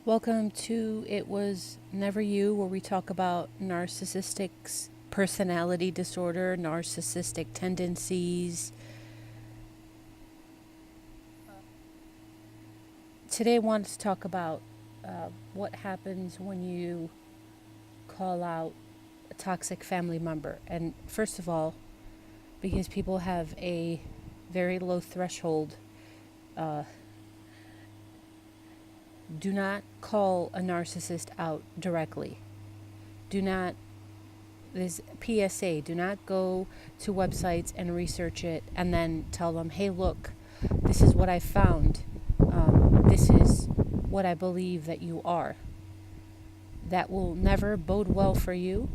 Welcome to It Was Never You, where we talk about narcissistic personality disorder, narcissistic tendencies. Today, I wanted to talk about what happens when you call out a toxic family member. And first of all, because people have a very low threshold, uh, do not call a narcissist out directly. Do not This PSA, do not go to websites and research it and then tell them, hey, look, this is what I found. This is what I believe that you are. That will never bode well for you.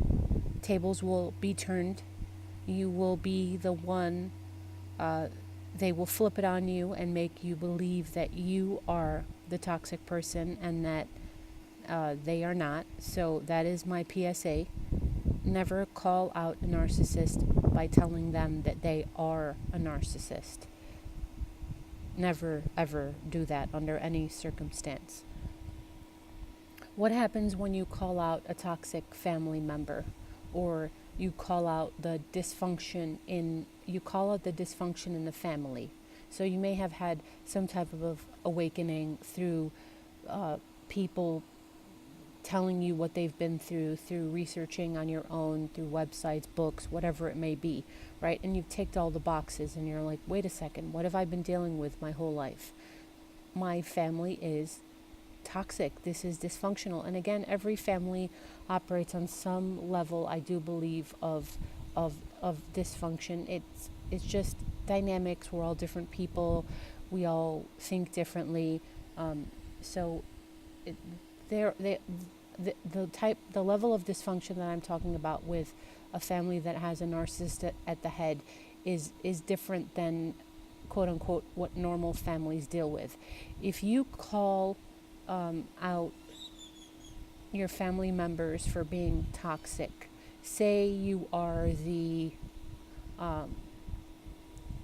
Tables will be turned. You will be the one, they will flip it on you and make you believe that you are the toxic person and that they are not. So that is my PSA. Never call out a narcissist by telling them that they are a narcissist. Never, ever do that under any circumstance. What happens when you call out a toxic family member, or you call out the dysfunction in the family? So you may have had some type of awakening through people telling you what they've been through researching on your own, through websites, books, whatever it may be, right? And you've ticked all the boxes and you're like, wait a second, what have I been dealing with my whole life? My family is toxic. This is dysfunctional. And again, every family operates on some level, I do believe, of dysfunction. It's just dynamics. We're all different people. We all think differently. So it, the level of dysfunction that I'm talking about with a family that has a narcissist at the head is different than, quote unquote, what normal families deal with. If you call out your family members for being toxic, say you are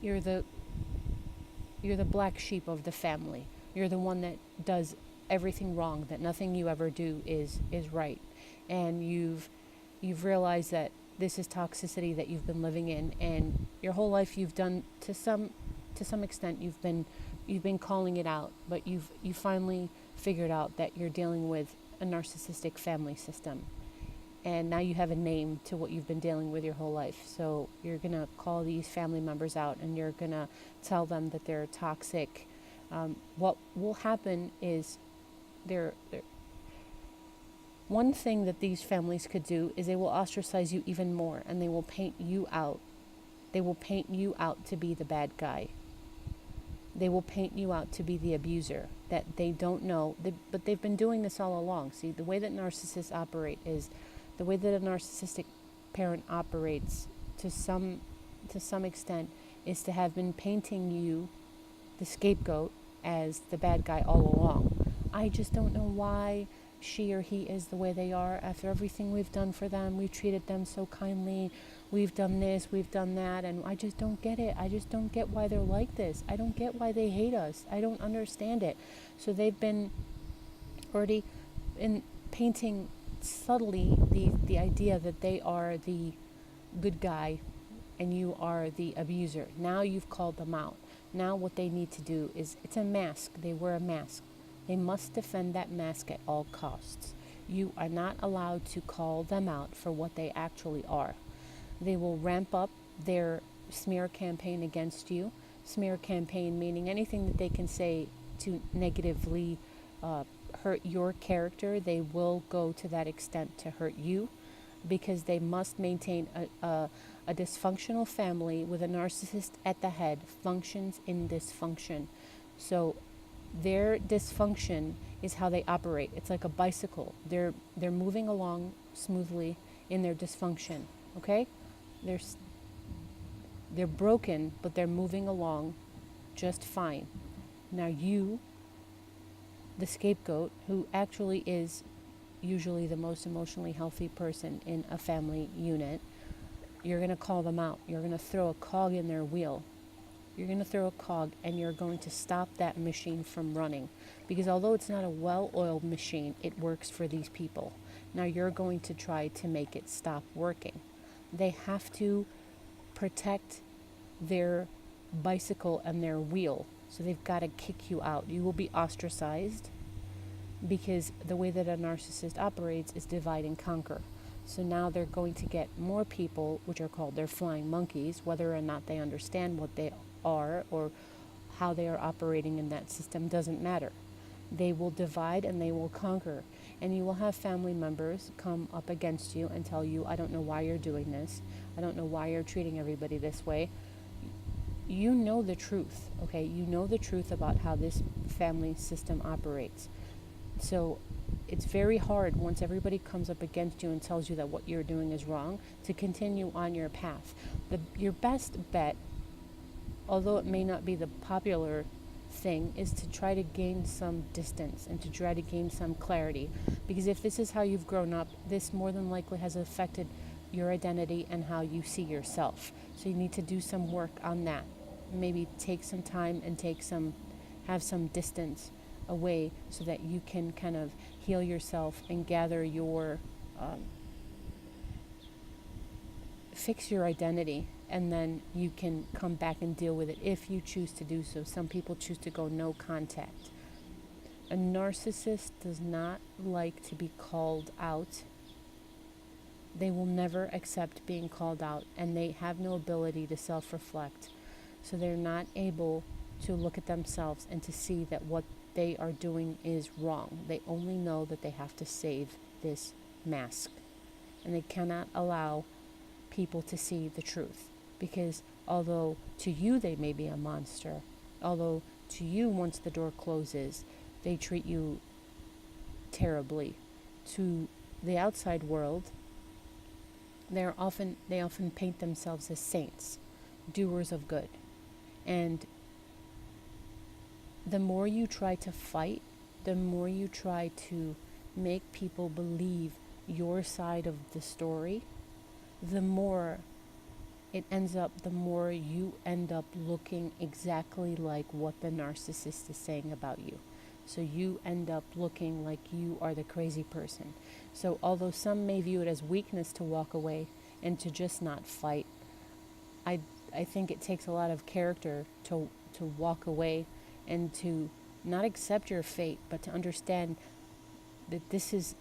you're the black sheep of the family. You're the one that does everything wrong, that nothing you ever do is right, and you've realized that this is toxicity that you've been living in, and your whole life you've done to some extent you've been calling it out, but you finally figured out that you're dealing with a narcissistic family system, and now you have a name to what you've been dealing with your whole life. So you're gonna call these family members out and you're gonna tell them that they're toxic. What will happen is one thing that these families could do is they will ostracize you even more, and they will paint you out. They will paint you out to be the bad guy. They will paint you out to be the abuser that they don't know, but they've been doing this all along. See, the way that narcissists operate is the way that a narcissistic parent operates to some extent is to have been painting you, the scapegoat, as the bad guy all along. I just don't know why she or he is the way they are. After everything we've done for them, we've treated them so kindly, we've done this, we've done that, and I just don't get it. I just don't get why they're like this. I don't get why they hate us. I don't understand it. So they've been already in painting subtly the idea that they are the good guy and you are the abuser. Now you've called them out. Now what they need to do is, it's a mask. They wear a mask. They must defend that mask at all costs. You are not allowed to call them out for what they actually are. They will ramp up their smear campaign against you. Smear campaign meaning anything that they can say to negatively hurt your character. They will go to that extent to hurt you, because they must maintain a dysfunctional family with a narcissist at the head functions in dysfunction. So their dysfunction is how they operate. It's like a bicycle. They're moving along smoothly in their dysfunction. Okay, they're broken, but they're moving along just fine. Now you, the scapegoat, who actually is usually the most emotionally healthy person in a family unit, you're going to call them out. You're going to throw a cog in their wheel. You're going to throw a cog, and you're going to stop that machine from running. Because although it's not a well-oiled machine, it works for these people. Now you're going to try to make it stop working. They have to protect their bicycle and their wheel. So they've got to kick you out. You will be ostracized because the way that a narcissist operates is divide and conquer. So now they're going to get more people, which are called their flying monkeys, whether or not they understand what they are or how they are operating in that system doesn't matter. They will divide and they will conquer. And you will have family members come up against you and tell you, I don't know why you're doing this. I don't know why you're treating everybody this way. You know the truth, okay? You know the truth about how this family system operates. So it's very hard once everybody comes up against you and tells you that what you're doing is wrong to continue on your path. Your best bet, although it may not be the popular thing, is to try to gain some distance and to try to gain some clarity. Because if this is how you've grown up, this more than likely has affected your identity and how you see yourself. So you need to do some work on that. Maybe take some time and have some distance away so that you can kind of heal yourself and gather your fix your identity, and then you can come back and deal with it if you choose to do so. Some people choose to go no contact. A narcissist does not like to be called out. They will never accept being called out, and they have no ability to self-reflect. So they're not able to look at themselves and to see that what they are doing is wrong. They only know that they have to save this mask. And they cannot allow people to see the truth. Because although to you they may be a monster, although to you once the door closes, they treat you terribly, to the outside world, they often paint themselves as saints, doers of good. And the more you try to fight, the more you try to make people believe your side of the story, the more you end up looking exactly like what the narcissist is saying about you. So you end up looking like you are the crazy person. So although some may view it as weakness to walk away and to just not fight, I think it takes a lot of character to walk away and to not accept your fate, but to understand that this is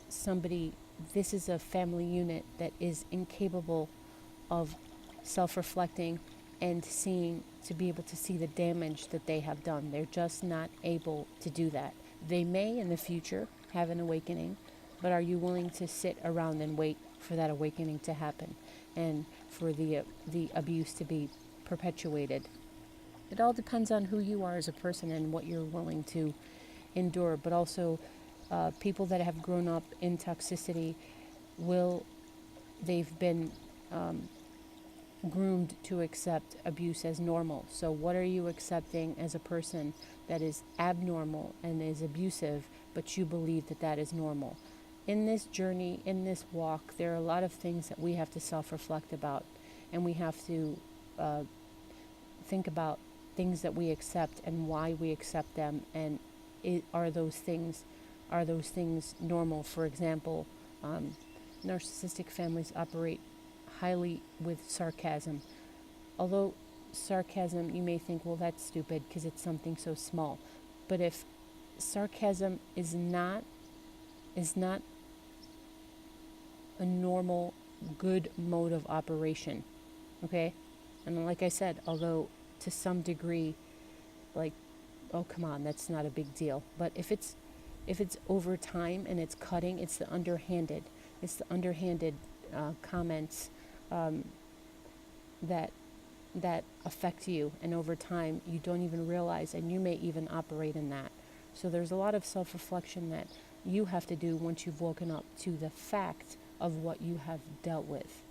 a family unit that is incapable of self-reflecting and to be able to see the damage that they have done. They're just not able to do that. They may in the future have an awakening, but are you willing to sit around and wait for that awakening to happen and for the abuse to be perpetuated? It all depends on who you are as a person and what you're willing to endure. But also, people that have grown up in toxicity they've been groomed to accept abuse as normal. So what are you accepting as a person that is abnormal and is abusive, but you believe that that is normal? In this journey, in this walk, there are a lot of things that we have to self-reflect about, and we have to think about things that we accept and why we accept them, and are those things normal? For example, narcissistic families operate highly with sarcasm. Although sarcasm, you may think, well, that's stupid because it's something so small. But if sarcasm is not a normal, good mode of operation, okay? And like I said, although to some degree, like, oh, come on, that's not a big deal. But if it's over time and it's cutting, it's the underhanded comments that affect you, and over time you don't even realize, and you may even operate in that. So there's a lot of self-reflection that you have to do once you've woken up to the fact of what you have dealt with.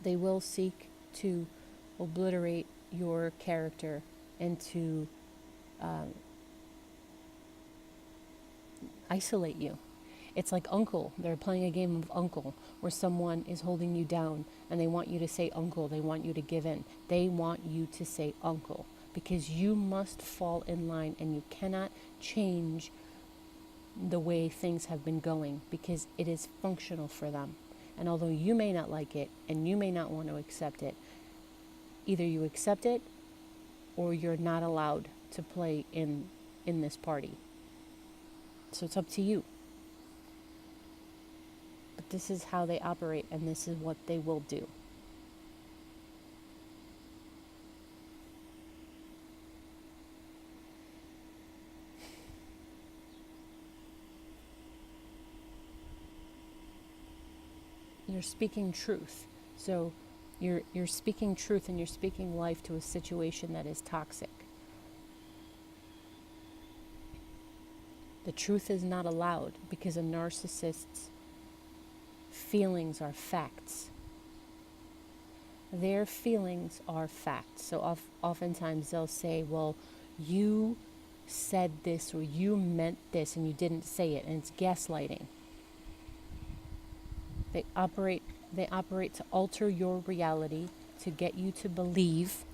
They will seek to obliterate your character and to isolate you. It's like uncle. They're playing a game of uncle where someone is holding you down and they want you to say uncle. They want you to give in. They want you to say uncle because you must fall in line and you cannot change the way things have been going because it is functional for them. And although you may not like it and you may not want to accept it, either you accept it or you're not allowed to play in this party. So it's up to you. But this is how they operate and this is what they will do. You're speaking truth. So you're speaking truth and you're speaking life to a situation that is toxic. The truth is not allowed because a narcissist's feelings are facts. Their feelings are facts. So oftentimes they'll say, well, you said this or you meant this and you didn't say it, and it's gaslighting. They operate to alter your reality, to get you to believe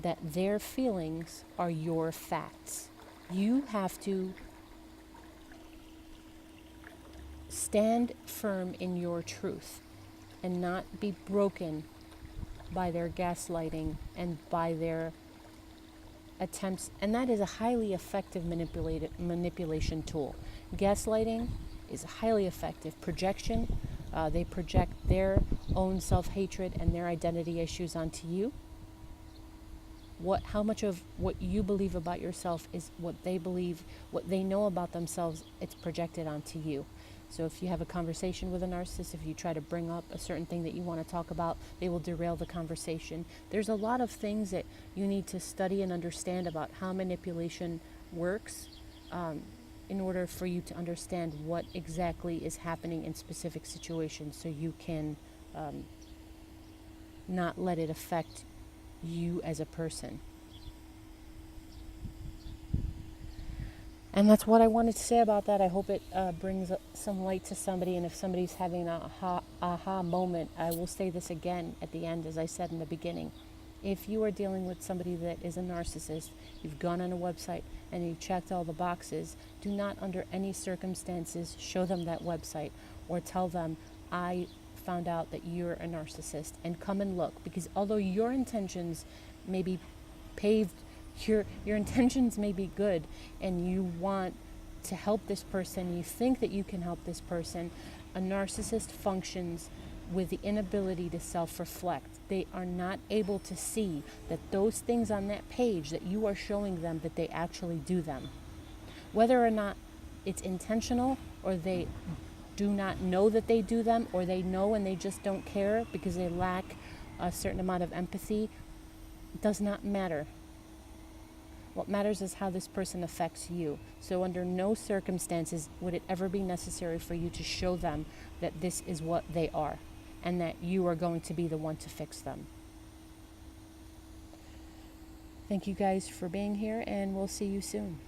that their feelings are your facts. You have to stand firm in your truth and not be broken by their gaslighting and by their attempts. And that is a highly effective manipulation tool. Gaslighting is highly effective. Projection, they project their own self-hatred and their identity issues onto you. How much of what you believe about yourself is what they believe, what they know about themselves, it's projected onto you. So if you have a conversation with a narcissist, if you try to bring up a certain thing that you want to talk about, they will derail the conversation. There's a lot of things that you need to study and understand about how manipulation works in order for you to understand what exactly is happening in specific situations so you can not let it affect you as a person. And that's what I wanted to say about that. I hope it brings some light to somebody, and if somebody's having an aha moment, I will say this again at the end, as I said in the beginning. If you are dealing with somebody that is a narcissist, you've gone on a website and you've checked all the boxes, do not under any circumstances show them that website or tell them, I found out that you're a narcissist, and come and look, because although your intentions may be paved, your intentions may be good and you want to help this person, you think that you can help this person, a narcissist functions with the inability to self-reflect. They are not able to see that those things on that page that you are showing them, that they actually do them. Whether or not it's intentional, or they do not know that they do them, or they know and they just don't care because they lack a certain amount of empathy, does not matter. What matters is how this person affects you. So under no circumstances would it ever be necessary for you to show them that this is what they are, and that you are going to be the one to fix them. Thank you guys for being here, and we'll see you soon.